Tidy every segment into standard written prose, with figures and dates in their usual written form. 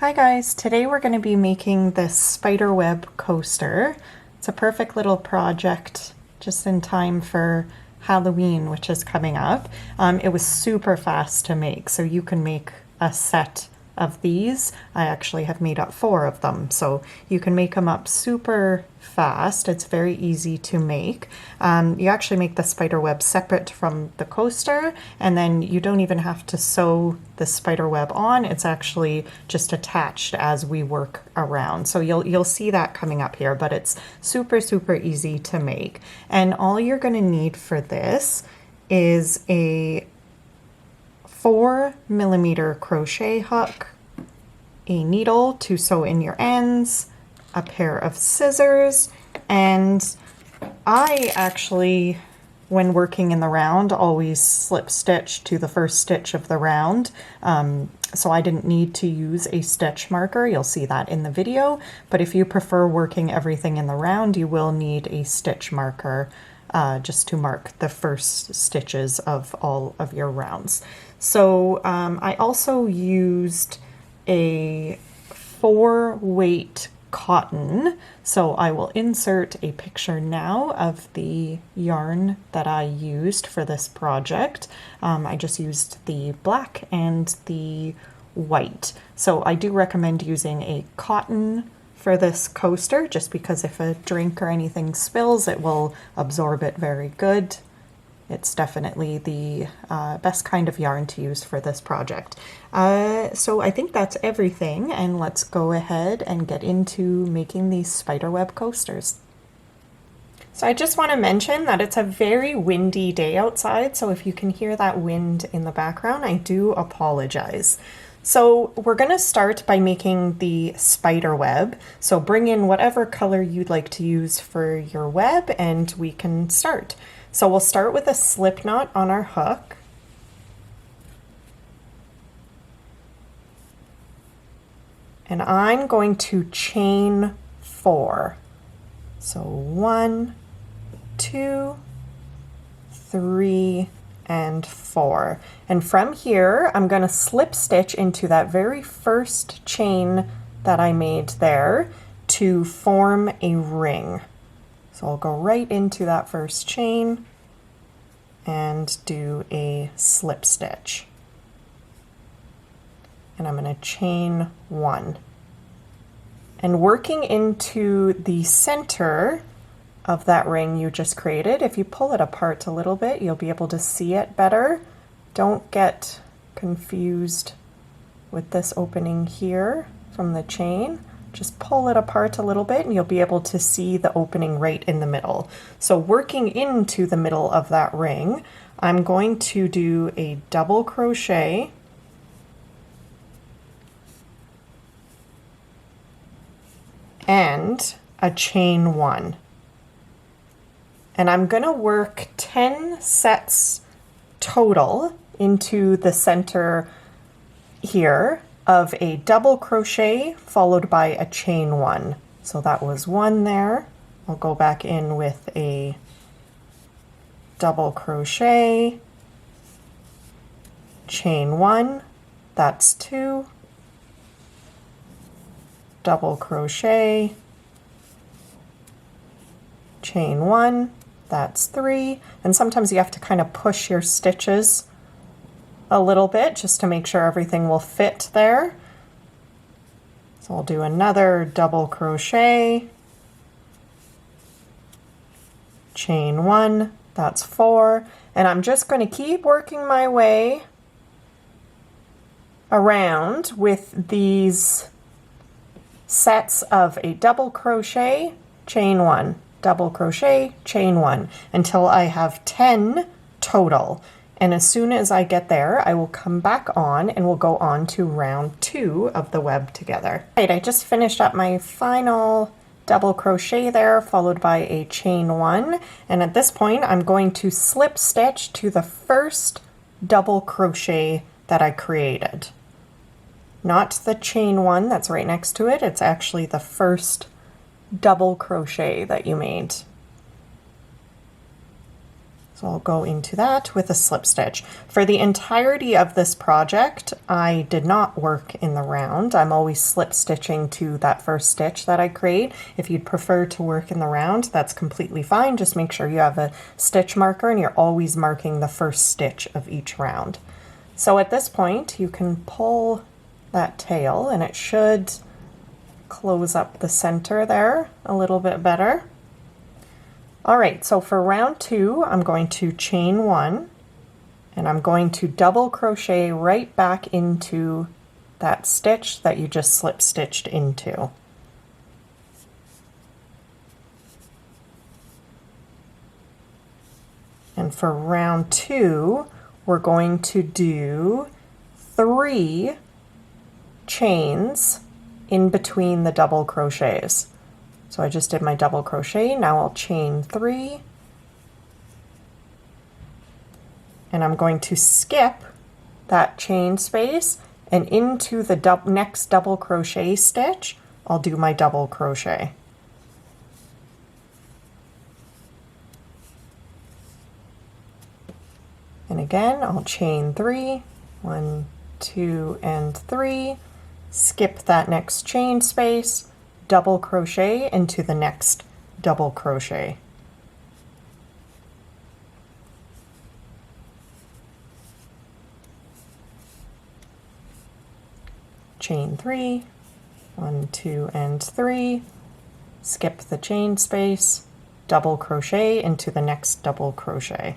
Hi guys, today we're going to be making this spiderweb coaster. It's a perfect little project just in time for Halloween, which is coming up. It was super fast to make, so you can make a set of these. I actually have made up 4 of them, so you can make them up super fast. It's very easy to make. You actually make the spider web separate from the coaster, and then you don't even have to sew the spider web on. It's actually just attached as we work around. So you'll see that coming up here, but it's super easy to make. And all you're going to need for this is a 4mm crochet hook, a needle to sew in your ends, a pair of scissors, and I actually, when working in the round, always slip stitch to the first stitch of the round. So I didn't need to use a stitch marker. You'll see that in the video, but if you prefer working everything in the round, you will need a stitch marker just to mark the first stitches of all of your rounds. So I also used a 4-weight cotton. So I will insert a picture now of the yarn that I used for this project. I just used the black and the white. So I do recommend using a cotton for this coaster, just because if a drink or anything spills, it will absorb it very good. It's definitely the best kind of yarn to use for this project. So I think that's everything, and let's go ahead and get into making these spiderweb coasters. So I just want to mention that it's a very windy day outside, so if you can hear that wind in the background, I do apologize. So we're going to start by making the spider web. So bring in whatever color you'd like to use for your web and we can start. So we'll start with a slip knot on our hook. And I'm going to chain 4. So 1, 2, 3, and 4. And from here, I'm going to slip stitch into that very first chain that I made there to form a ring. So I'll go right into that first chain and do a slip stitch. And I'm going to chain 1. And working into the center of that ring you just created, if you pull it apart a little bit, you'll be able to see it better. Don't get confused with this opening here from the chain. Just pull it apart a little bit and you'll be able to see the opening right in the middle. So working into the middle of that ring, I'm going to do a double crochet and a chain 1. And I'm going to work 10 sets total into the center here of a double crochet followed by a chain 1. So that was 1 there. I'll go back in with a double crochet, chain 1, that's 2, double crochet, chain 1, that's 3, and sometimes you have to kind of push your stitches a little bit just to make sure everything will fit there. So I'll do another double crochet, chain 1, that's 4, and I'm just going to keep working my way around with these sets of a double crochet, chain 1, double crochet, chain 1, until I have 10 total. And as soon as I get there, I will come back on and we'll go on to round 2 of the web together. Right, I just finished up my final double crochet there, followed by a chain 1. And at this point, I'm going to slip stitch to the first double crochet that I created. Not the chain 1 that's right next to it, it's actually the first double crochet that you made. So I'll go into that with a slip stitch. For the entirety of this project, I did not work in the round. I'm always slip stitching to that first stitch that I create. If you'd prefer to work in the round, that's completely fine. Just make sure you have a stitch marker and you're always marking the first stitch of each round. So at this point, you can pull that tail and it should close up the center there a little bit better. All right, so for round 2, I'm going to chain 1 and I'm going to double crochet right back into that stitch that you just slip stitched into. And for round 2, we're going to do 3 chains in between the double crochets. So I just did my double crochet, now I'll chain 3, and I'm going to skip that chain space, and into the next double crochet stitch, I'll do my double crochet. And again, I'll chain 3, 1, 2, and 3, skip that next chain space, double crochet into the next double crochet. Chain 3, 1, 2, and 3, skip the chain space, double crochet into the next double crochet.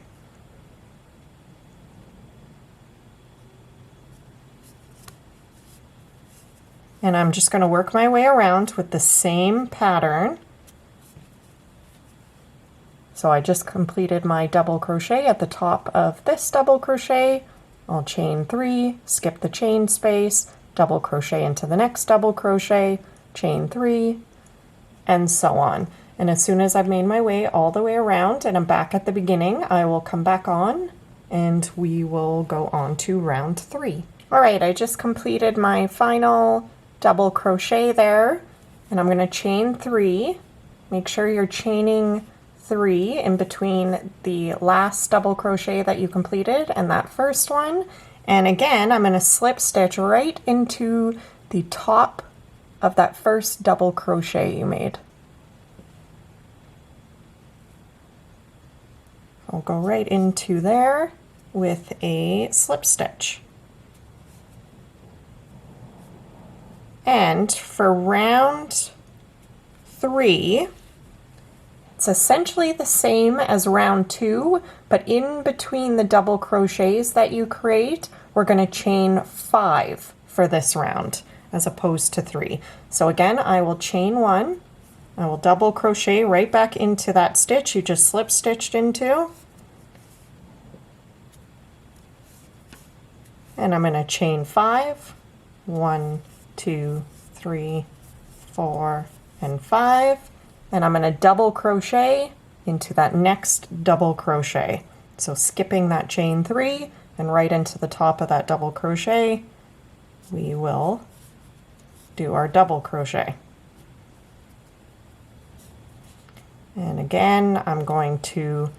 And I'm just going to work my way around with the same pattern. So I just completed my double crochet at the top of this double crochet. I'll chain 3, skip the chain space, double crochet into the next double crochet, chain 3, and so on. And as soon as I've made my way all the way around and I'm back at the beginning, I will come back on and we will go on to round 3. All right, I just completed my final double crochet there, and I'm going to chain 3. Make sure you're chaining 3 in between the last double crochet that you completed and that first one. And again, I'm going to slip stitch right into the top of that first double crochet you made. I'll go right into there with a slip stitch. And for round 3, it's essentially the same as round 2, but in between the double crochets that you create, we're going to chain 5 for this round as opposed to 3. So again, I will chain 1, I will double crochet right back into that stitch you just slip stitched into, and I'm going to chain 5, 1, 2, 3, 4, and 5, and I'm going to double crochet into that next double crochet. So skipping that chain 3 and right into the top of that double crochet, we will do our double crochet. And again, I'm going to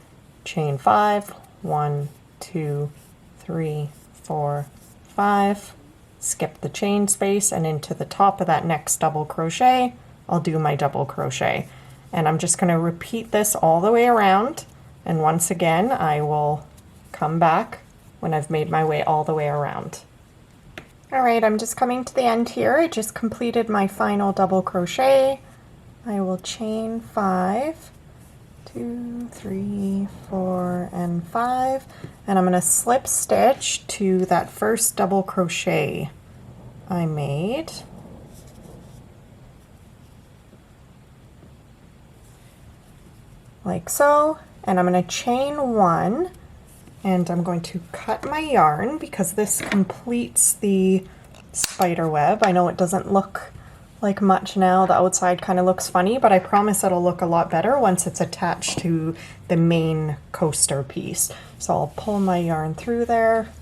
chain 5, 1, 2, 3, 4, 5, skip the chain space, and into the top of that next double crochet, I'll do my double crochet. And I'm just going to repeat this all the way around, and once again I will come back when I've made my way all the way around. Alright, I'm just coming to the end here. I just completed my final double crochet. I will chain 5, 2, 3, 4, and 5, and I'm going to slip stitch to that first double crochet I made. Like so, and I'm going to chain 1, and I'm going to cut my yarn because this completes the spider web. I know it doesn't look like much now, the outside kind of looks funny, but I promise it'll look a lot better once it's attached to the main coaster piece. So I'll pull my yarn through there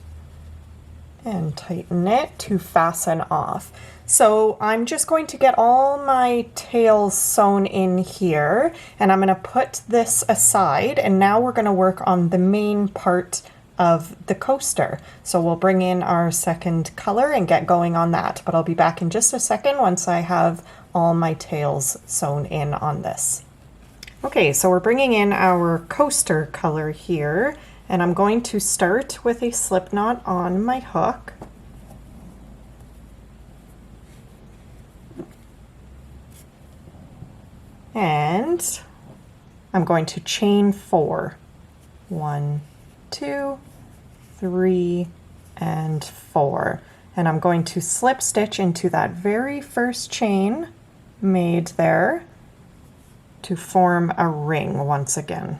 and tighten it to fasten off. So I'm just going to get all my tails sewn in here, and I'm going to put this aside, and now we're going to work on the main part of the coaster. So we'll bring in our second color and get going on that, but I'll be back in just a second once I have all my tails sewn in on this. Okay, so we're bringing in our coaster color here, and I'm going to start with a slip knot on my hook. And I'm going to chain 4. 1, 2, 3, and 4. And I'm going to slip stitch into that very first chain made there to form a ring once again.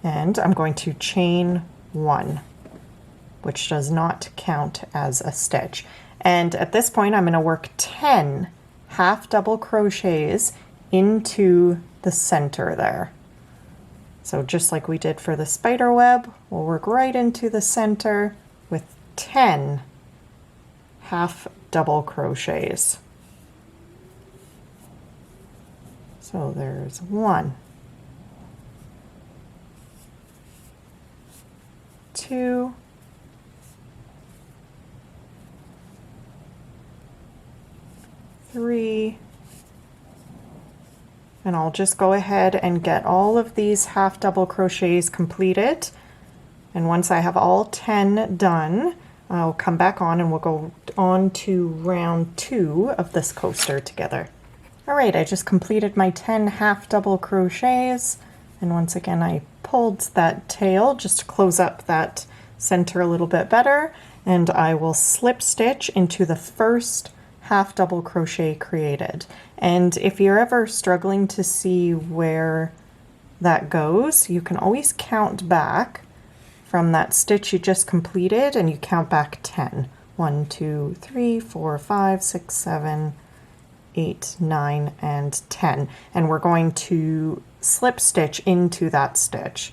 And I'm going to chain 1, which does not count as a stitch. And at this point, I'm going to work 10 half double crochets into the center there. So just like we did for the spider web, we'll work right into the center with 10 half double crochets. So there's 1, 2, 3, and I'll just go ahead and get all of these half double crochets completed, and once I have all 10 done, I'll come back on and we'll go on to round 2 of this coaster together. Alright, I just completed my 10 half double crochets, and once again I pulled that tail just to close up that center a little bit better, and I will slip stitch into the first half double crochet created. And if you're ever struggling to see where that goes, you can always count back from that stitch you just completed, and you count back 10. 1, 2, 3, 4, 5, 6, 7, 8, 9, and 10. And we're going to slip stitch into that stitch.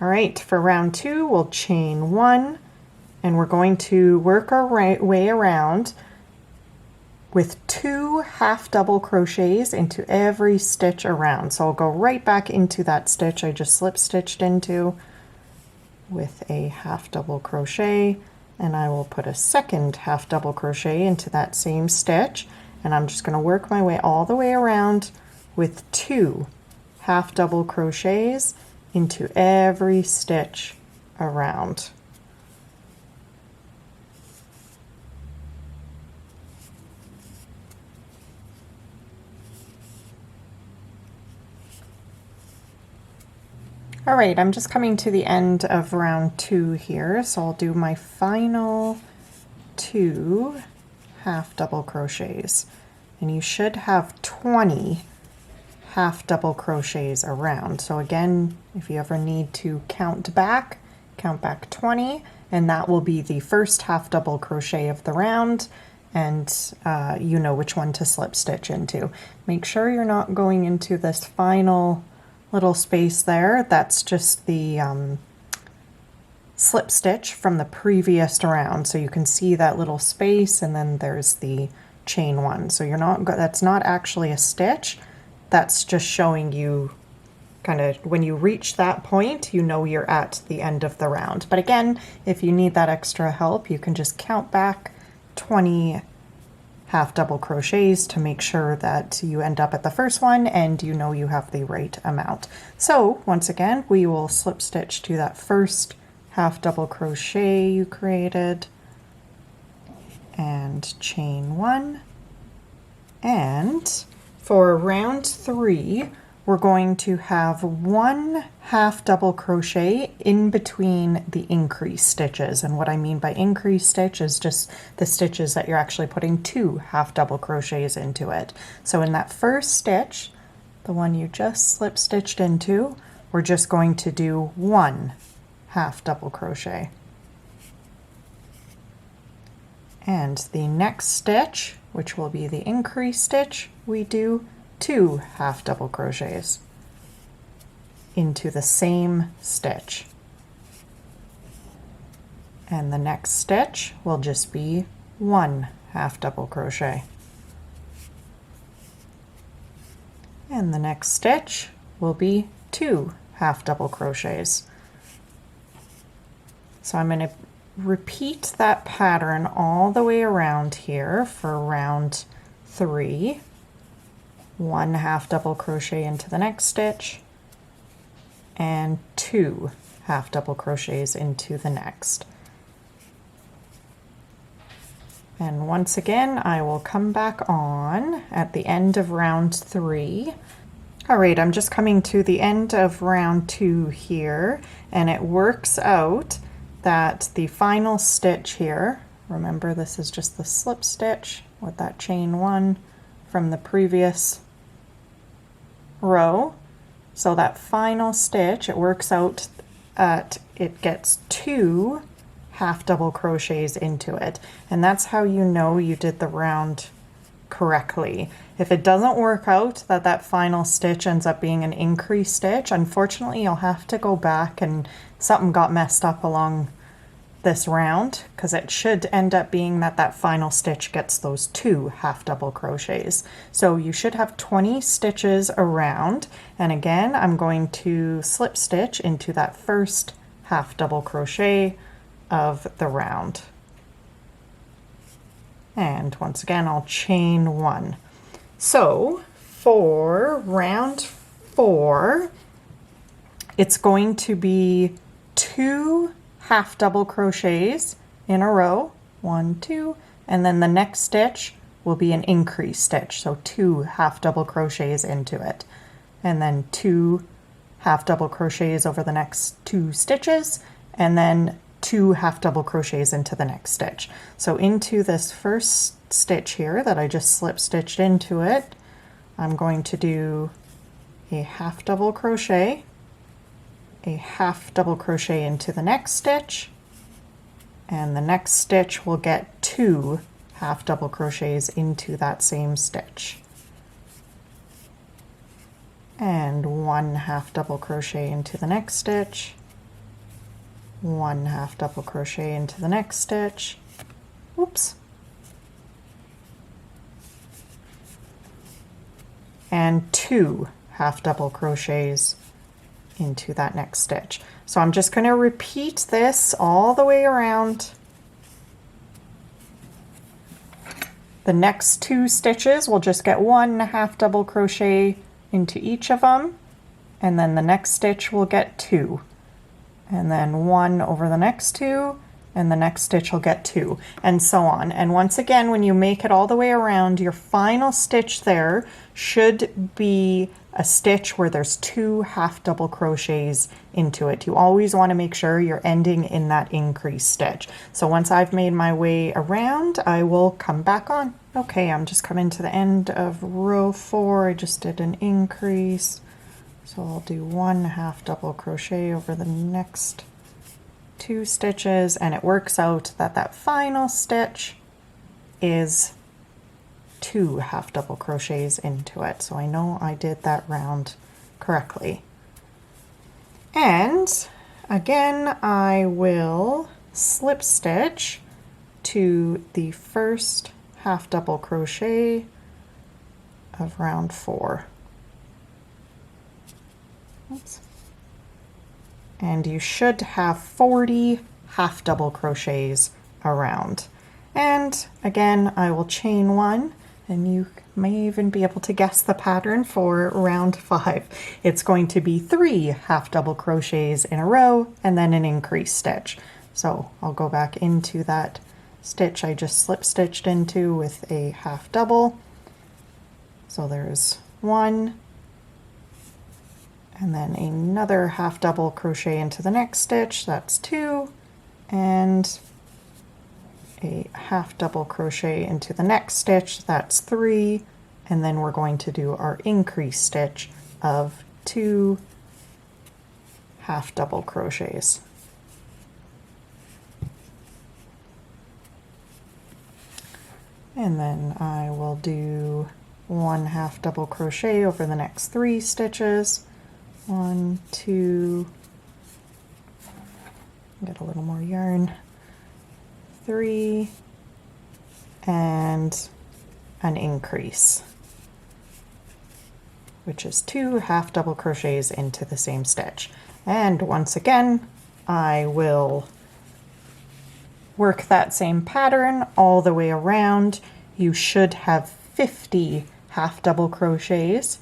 All right, for round 2, we'll chain 1, and we're going to work our way around with 2 half double crochets into every stitch around. So I'll go right back into that stitch I just slip stitched into with a half double crochet, and I will put a second half double crochet into that same stitch, and I'm just going to work my way all the way around with 2 half double crochets into every stitch around. All right, I'm just coming to the end of round 2 here, so I'll do my final 2 half double crochets, and you should have 20 half double crochets around. So again, if you ever need to count back 20, and that will be the first half double crochet of the round, and you know which one to slip stitch into. Make sure you're not going into this final little space there. That's just the slip stitch from the previous round, so you can see that little space, and then there's the chain 1. So you're not, that's not actually a stitch. That's just showing you kind of when you reach that point, you know you're at the end of the round. But again, if you need that extra help, you can just count back 20 half double crochets to make sure that you end up at the first one and you know you have the right amount. So once again, we will slip stitch to that first half double crochet you created and chain 1, and for round 3, we're going to have 1 half double crochet in between the increase stitches. And what I mean by increase stitch is just the stitches that you're actually putting 2 half double crochets into it. So in that first stitch, the one you just slip stitched into, we're just going to do 1 half double crochet. And the next stitch, which will be the increase stitch, we do 2 half double crochets into the same stitch. And the next stitch will just be 1 half double crochet. And the next stitch will be 2 half double crochets. So I'm going to repeat that pattern all the way around here for round 3. 1 half double crochet into the next stitch and 2 half double crochets into the next. And once again, I will come back on at the end of round 3. All right, I'm just coming to the end of round 2 here, and it works out that the final stitch here, remember this is just the slip stitch with that chain 1 from the previous row. So that final stitch, it works out that it gets 2 half double crochets into it, and that's how you know you did the round correctly. If it doesn't work out that that final stitch ends up being an increase stitch, unfortunately you'll have to go back and something got messed up along this round, because it should end up being that that final stitch gets those 2 half double crochets. So you should have 20 stitches around, and again I'm going to slip stitch into that first half double crochet of the round. And once again I'll chain 1. So for round 4 it's going to be 2 half double crochets in a row, 1, 2, and then the next stitch will be an increase stitch, so 2 half double crochets into it, and then 2 half double crochets over the next 2 stitches, and then 2 half double crochets into the next stitch. So into this first stitch here that I just slip stitched into it, I'm going to do a half double crochet, a half double crochet into the next stitch, and the next stitch will get 2 half double crochets into that same stitch, and 1 half double crochet into the next stitch, 1 half double crochet into the next stitch, whoops, and 2 half double crochets into that next stitch. So I'm just going to repeat this all the way around. The next 2 stitches will just get 1 half double crochet into each of them, and then the next stitch will get 2, and then 1 over the next 2, and the next stitch will get 2, and so on. And once again, when you make it all the way around, your final stitch there should be a stitch where there's 2 half double crochets into it. You always want to make sure you're ending in that increase stitch. So once I've made my way around, I will come back on. Okay, I'm just coming to the end of row 4. I just did an increase. So I'll do 1 half double crochet over the next 2 stitches, and it works out that that final stitch is 2 half double crochets into it. So I know I did that round correctly. And again, I will slip stitch to the first half double crochet of round 4. Oops. And you should have 40 half double crochets around. And again, I will chain 1, and you may even be able to guess the pattern for round 5. It's going to be 3 half double crochets in a row and then an increase stitch. So I'll go back into that stitch I just slip stitched into with a half double. So there's 1, and then another half double crochet into the next stitch, that's 2, and a half double crochet into the next stitch, that's 3, and then we're going to do our increase stitch of 2 half double crochets. And then I will do 1 half double crochet over the next 3 stitches. 1, 2, get a little more yarn, 3, and an increase, which is 2 half double crochets into the same stitch. And once again, I will work that same pattern all the way around. You should have 50 half double crochets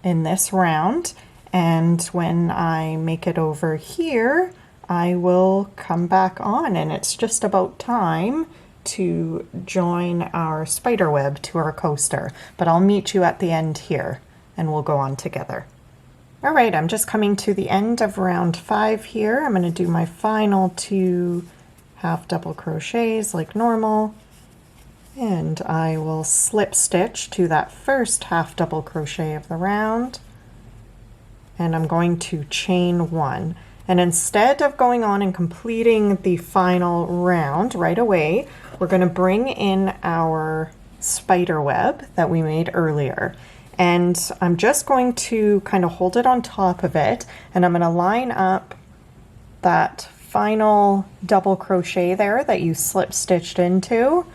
in this round, and when I make it over here, I will come back on, and it's just about time to join our spider web to our coaster, but I'll meet you at the end here and we'll go on together. All right, I'm just coming to the end of round 5 here. I'm going to do my final 2 half double crochets like normal, and I will slip stitch to that first half double crochet of the round, and I'm going to chain 1. And instead of going on and completing the final round right away, we're going to bring in our spider web that we made earlier. And I'm just going to kind of hold it on top of it, and I'm going to line up that final double crochet there that you slip stitched into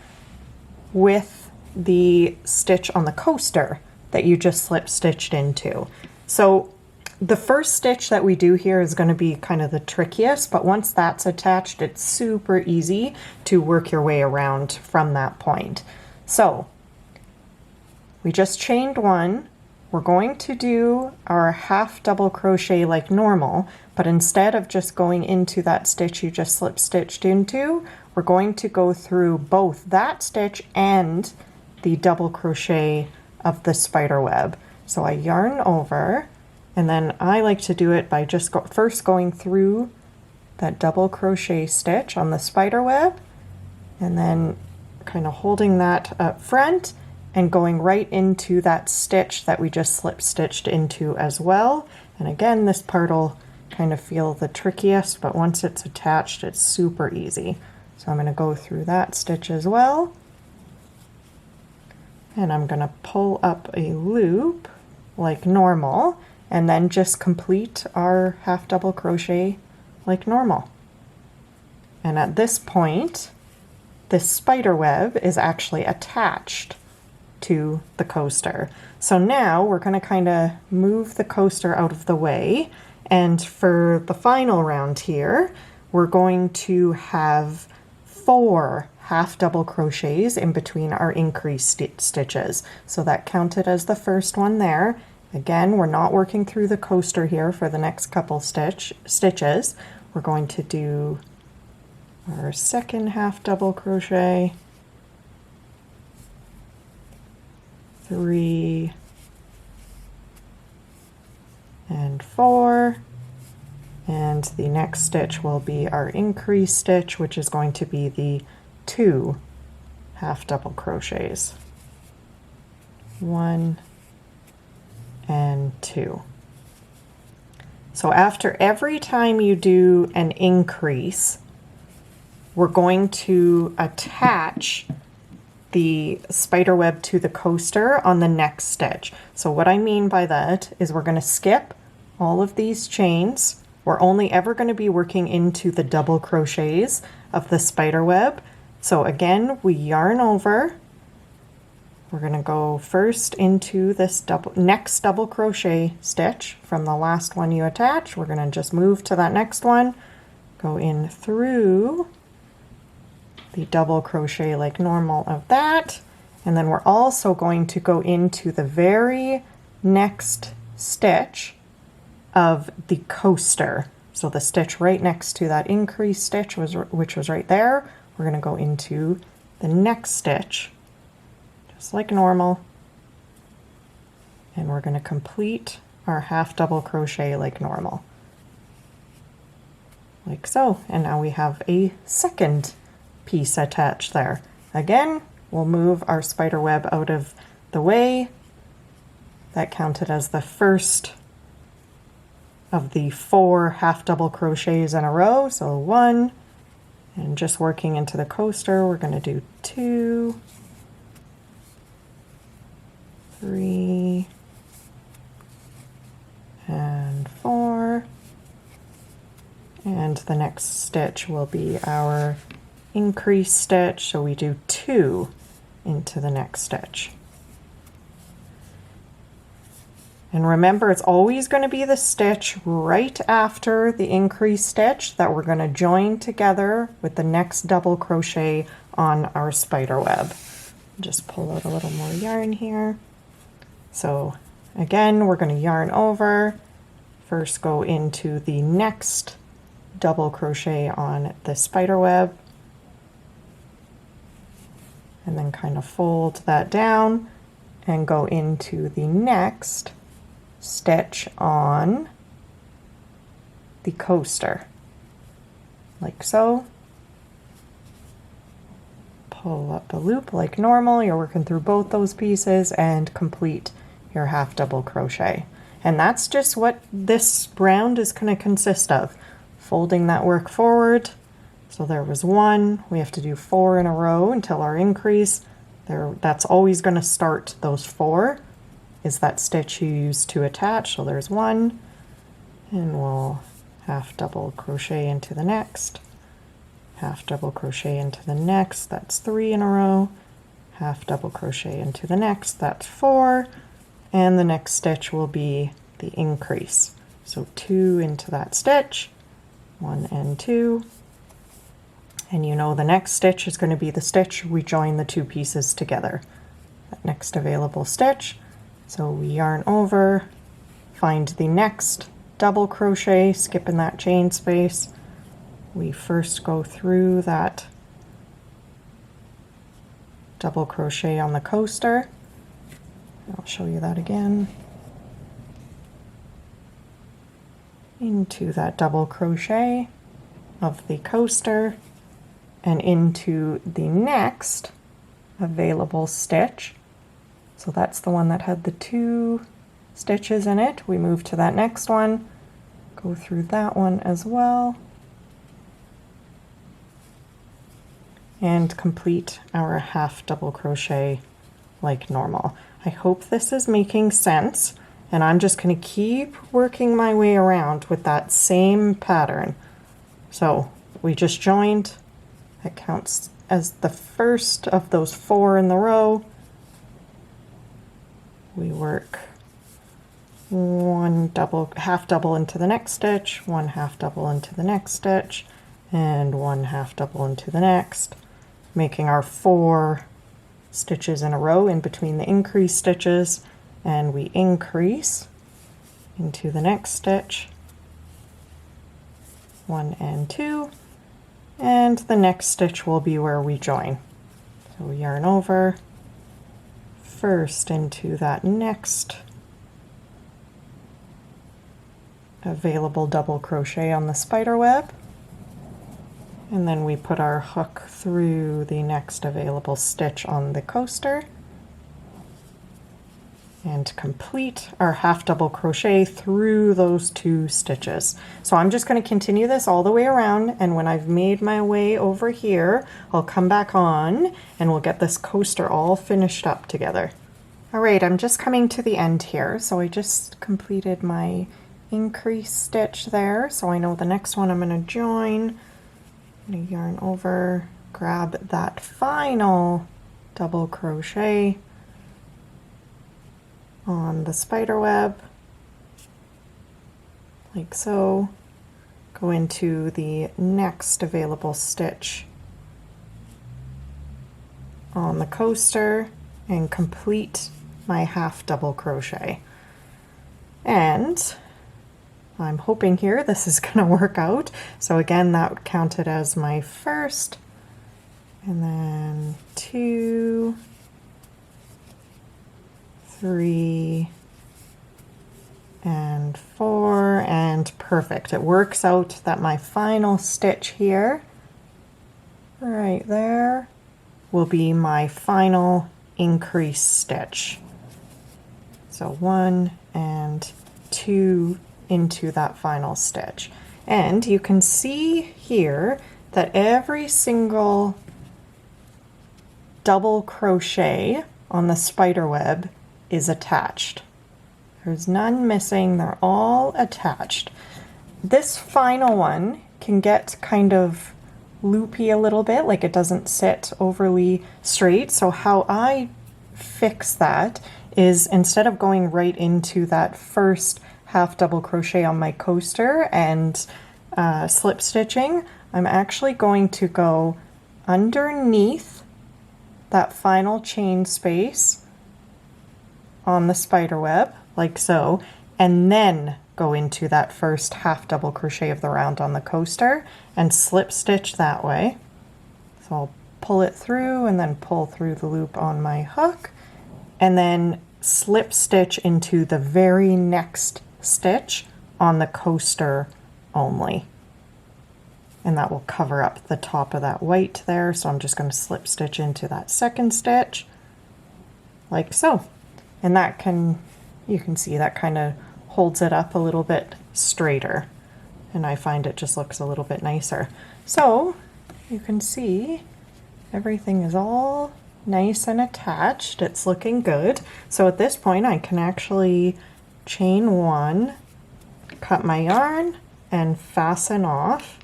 with the stitch on the coaster that you just slip stitched into. So the first stitch that we do here is going to be kind of the trickiest, but once that's attached, it's super easy to work your way around from that point. So we just chained 1. We're going to do our half double crochet like normal, but instead of just going into that stitch you just slip stitched into, we're going to go through both that stitch and the double crochet of the spider web. So I yarn over, and then I like to do it by just first going through that double crochet stitch on the spider web, and then kind of holding that up front and going right into that stitch that we just slip stitched into as well. And again, this part will kind of feel the trickiest, but once it's attached, it's super easy. So I'm going to go through that stitch as well, and I'm going to pull up a loop like normal, and then just complete our half double crochet like normal. And at this point, this spider web is actually attached to the coaster. So now we're going to kind of move the coaster out of the way, and for the final round here, we're going to have 4 half double crochets in between our increased stitches. So that counted as the first one there. Again, we're not working through the coaster here for the next couple stitches. We're going to do our second half double crochet, 3 and 4, and the next stitch will be our increase stitch, which is going to be the 2 half double crochets, 1 and 2. So after every time you do an increase, we're going to attach the spider web to the coaster on the next stitch. So what I mean by that is we're going to skip all of these chains. We're only ever going to be working into the double crochets of the spider web. So again, we yarn over. We're going to go first into this next double crochet stitch from the last one you attach. We're going to just move to that next one, go in through the double crochet like normal of that, and then we're also going to go into the very next stitch of the coaster. So the stitch right next to that increase stitch, which was right there, we're going to go into the next stitch just like normal, and we're going to complete our half double crochet like normal, like so. And now we have a second piece attached there. Again, we'll move our spider web out of the way. That counted as the first of the 4 half double crochets in a row. So 1, and just working into the coaster, we're going to do 2, 3 and 4, and the next stitch will be our increase stitch, so we do 2 into the next stitch. And remember, it's always going to be the stitch right after the increase stitch that we're going to join together with the next double crochet on our spider web. Just pull out a little more yarn here. So again, we're going to yarn over, first go into the next double crochet on the spider web, and then kind of fold that down and go into the next stitch on the coaster, like so. Pull up the loop like normal. You're working through both those pieces and complete your half double crochet. And that's just what this round is going to consist of. Folding that work forward. So there was 1, we have to do 4 in a row until our increase. There, that's always going to start those 4 is that stitch you use to attach. So there's 1, and we'll half double crochet into the next, half double crochet into the next, that's 3 in a row, half double crochet into the next, that's 4, and the next stitch will be the increase. So 2 into that stitch, 1 and 2, and you know the next stitch is going to be the stitch we join the 2 pieces together, that next available stitch. So we yarn over, find the next double crochet, skipping that chain space. We first go through that double crochet on the coaster. I'll show you that again. Into that double crochet of the coaster and into the next available stitch. So that's the one that had the 2 stitches in it. We move to that next one, go through that one as well, and complete our half double crochet like normal. I hope this is making sense, and I'm just going to keep working my way around with that same pattern. So we just joined, that counts as the first of those 4 in the row. We work 1 double, half double into the next stitch, 1 half double into the next stitch, and 1 half double into the next, making our 4 stitches in a row in between the increase stitches, and we increase into the next stitch, 1 and 2, and the next stitch will be where we join. So we yarn over, first into that next available double crochet on the spider web, and then we put our hook through the next available stitch on the coaster and complete our half double crochet through those 2 stitches. So I'm just going to continue this all the way around, and when I've made my way over here, I'll come back on and we'll get this coaster all finished up together. All right, I'm just coming to the end here. So I just completed my increase stitch there. So I know the next one I'm going to join. I'm going to yarn over, grab that final double crochet on the spider web, like so. Go into the next available stitch on the coaster and complete my half double crochet. And I'm hoping here this is going to work out. So again, that counted as my first, and then 2, 3, and 4, and perfect. It works out that my final stitch here, right there, will be my final increase stitch. So 1 and 2 into that final stitch. And you can see here that every single double crochet on the spider web is attached. There's none missing, they're all attached. This final one can get kind of loopy a little bit, like it doesn't sit overly straight. So how I fix that is, instead of going right into that first half double crochet on my coaster and slip stitching, I'm actually going to go underneath that final chain space on the spider web, like so, and then go into that first half double crochet of the round on the coaster and slip stitch that way. So I'll pull it through and then pull through the loop on my hook, and then slip stitch into the very next stitch on the coaster only. And that will cover up the top of that white there. So I'm just going to slip stitch into that second stitch like so. And that can, you can see that kind of holds it up a little bit straighter. And I find it just looks a little bit nicer. So you can see everything is all nice and attached. It's looking good. So at this point I can actually chain one, cut my yarn, and fasten off.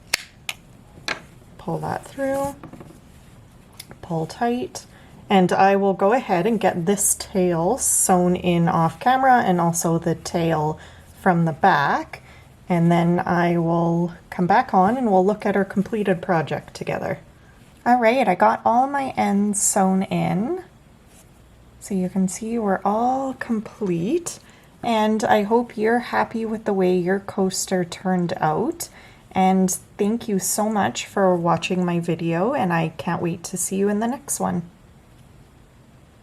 Pull that through, pull tight, and I will go ahead and get this tail sewn in off camera, and also the tail from the back, and then I will come back on and we'll look at our completed project together. All right, I got all my ends sewn in, so you can see we're all complete, and I hope you're happy with the way your coaster turned out. And thank you so much for watching my video, and I can't wait to see you in the next one.